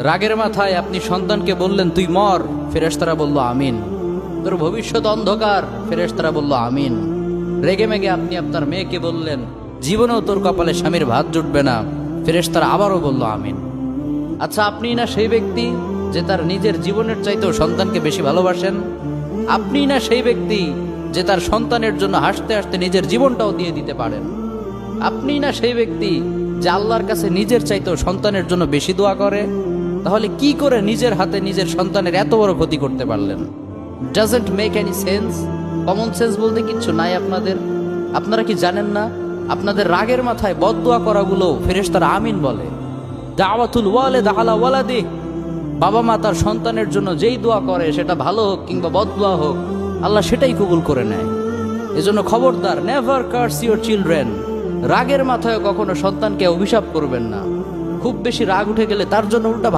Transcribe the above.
রাগের মাথায় আপনি সন্তানকে বললেন তুই মর, ফেরেশতারা বলল আমিন। তোর ভবিষ্যৎ অন্ধকার, ফেরেশতারা বলল আমিন। রেগে মেগে আপনি আপনার মেয়েকে বললেন জীবনেও তোর কপালে স্বামীর ভাত জুটবে না, ফেরেশতারা আবারও বলল আমিন। আচ্ছা, আপনি না সেই ব্যক্তি যে তার নিজের জীবনের চাইতেও সন্তানকে বেশি ভালোবাসেন? আপনি না সেই ব্যক্তি যে তার সন্তানের জন্য হাসতে হাসতে নিজের জীবনটাও দিয়ে দিতে পারেন? আপনি না সেই ব্যক্তি যে আল্লাহর কাছে নিজের চাইতেও সন্তানের জন্য বেশি দোয়া করে? তাহলে কি করে নিজের হাতে নিজের সন্তানের এত বড় ক্ষতি করতে পারলেন? Doesn't make any sense. Common sense বলতে কিচ্ছু নাই আপনাদের। আপনারা কি জানেন না আপনাদের রাগের মাথায় বদদোয়া করাগুলো ফেরেশতারা আমিন বলে? দাওয়াতুল ওয়ালিদ আলা ওয়ালাদি, বাবা মা তার সন্তানের জন্য যেই দোয়া করে সেটা ভালো হোক কিংবা বদদোয়া হোক, আল্লাহ সেটাই কবুল করে নেয়। এজন্য খবরদার, নেভার কার্স ইউর চিলড্রেন। রাগের মাথায় কখনো সন্তানকে অভিশাপ করবেন না। খুব বেশি রাগ উঠে গেলে তার জন্য উল্টা